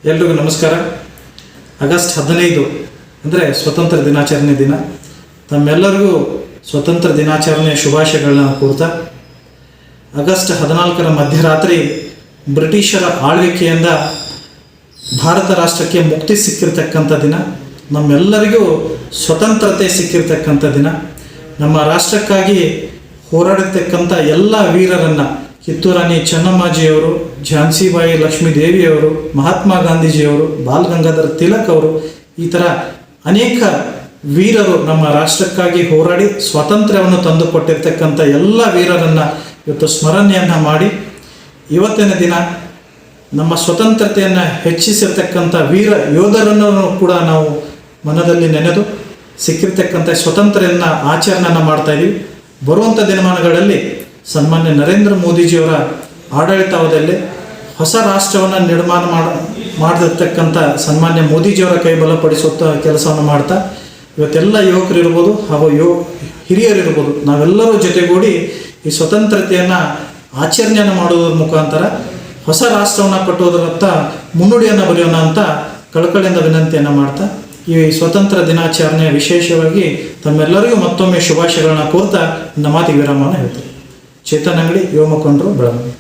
ಎಲ್ರಿಗೂ ನಮಸ್ಕಾರ. ಆಗಸ್ಟ್ 15 ಅಂದರೆ ಸ್ವತಂತ್ರ ದಿನಾಚರಣೆ ದಿನ. ತಮ್ಮೆಲ್ಲರಿಗೂ ಸ್ವತಂತ್ರ ದಿನಾಚರಣೆಯ ಶುಭಾಶಯಗಳನ್ನ ಕೋರ್ತಾ, ಆಗಸ್ಟ್ 14ರ ಮಧ್ಯರಾತ್ರಿ ಬ್ರಿಟಿಷರ ಆಳ್ವಿಕೆಯಿಂದ ಭಾರತ ರಾಷ್ಟ್ರಕ್ಕೆ ಮುಕ್ತಿ ಸಿಕ್ಕಿರ್ತಕ್ಕಂಥ ದಿನ. ನಮ್ಮೆಲ್ಲರಿಗೂ ಸ್ವತಂತ್ರತೆ ಸಿಕ್ಕಿರ್ತಕ್ಕಂಥ ದಿನ. ನಮ್ಮ ರಾಷ್ಟ್ರಕ್ಕಾಗಿ ಹೋರಾಡಿರ್ತಕ್ಕಂಥ ಎಲ್ಲ ವೀರರನ್ನು, ಕಿತ್ತೂರಾಣಿ ಚೆನ್ನಮ್ಮಾಜಿಯವರು, ಝಾನ್ಸಿಬಾಯಿ ಲಕ್ಷ್ಮೀ ದೇವಿಯವರು, ಮಹಾತ್ಮ ಗಾಂಧೀಜಿಯವರು, ಬಾಲ್ ಗಂಗಾಧರ್ ತಿಲಕ್ ಅವರು, ಈ ಥರ ಅನೇಕ ವೀರರು ನಮ್ಮ ರಾಷ್ಟ್ರಕ್ಕಾಗಿ ಹೋರಾಡಿ ಸ್ವಾತಂತ್ರ್ಯವನ್ನು ತಂದುಕೊಟ್ಟಿರ್ತಕ್ಕಂಥ ಎಲ್ಲ ವೀರರನ್ನು ಇವತ್ತು ಸ್ಮರಣೆಯನ್ನು ಮಾಡಿ, ಇವತ್ತಿನ ದಿನ ನಮ್ಮ ಸ್ವತಂತ್ರತೆಯನ್ನು ಹೆಚ್ಚಿಸಿರ್ತಕ್ಕಂಥ ವೀರ ಯೋಧರನ್ನು ಕೂಡ ನಾವು ಮನದಲ್ಲಿ ನೆನೆದು ಸಿಕ್ಕಿರ್ತಕ್ಕಂಥ ಸ್ವತಂತ್ರೆಯನ್ನು ಆಚರಣೆಯನ್ನು ಮಾಡ್ತಾಯಿದ್ದೀವಿ. ಬರುವಂಥ ದಿನಮಾನಗಳಲ್ಲಿ ಸನ್ಮಾನ್ಯ ನರೇಂದ್ರ ಮೋದಿಜಿಯವರ ಆಡಳಿತಾವಧಿಯಲ್ಲಿ ಹೊಸ ರಾಷ್ಟ್ರವನ್ನು ನಿರ್ಮಾಣ ಮಾಡಿರ್ತಕ್ಕಂಥ ಸನ್ಮಾನ್ಯ ಮೋದಿಜಿಯವರ ಕೈ ಬಲಪಡಿಸುತ್ತ ಕೆಲಸವನ್ನು ಮಾಡ್ತಾ, ಇವತ್ತೆಲ್ಲ ಯುವಕರಿರ್ಬೋದು ಹಾಗೂ ಹಿರಿಯರಿರ್ಬೋದು, ನಾವೆಲ್ಲರೂ ಜೊತೆಗೂಡಿ ಈ ಸ್ವತಂತ್ರತೆಯನ್ನು ಆಚರಣೆಯನ್ನು ಮಾಡುವುದರ ಮುಖಾಂತರ ಹೊಸ ರಾಷ್ಟ್ರವನ್ನು ಕಟ್ಟುವುದರತ್ತ ಮುನ್ನುಡಿಯನ್ನು ಬರೆಯೋಣ ಅಂತ ಕಳಕಳಿಯಿಂದ ವಿನಂತಿಯನ್ನು ಮಾಡ್ತಾ, ಈ ಸ್ವತಂತ್ರ ದಿನಾಚರಣೆ ವಿಶೇಷವಾಗಿ ತಮ್ಮೆಲ್ಲರಿಗೂ ಮತ್ತೊಮ್ಮೆ ಶುಭಾಶಯಗಳನ್ನ ಕೋರ್ತಾ ನನ್ನ ಮಾತಿಗೆ ವಿರಾಮವನ್ನು ಹೇಳ್ತೀನಿ. ಚೇತನ್ ಅಂಗಡಿ, ಯುವ ಮುಖಂಡರು, ಬೆಳಗಾವಿ.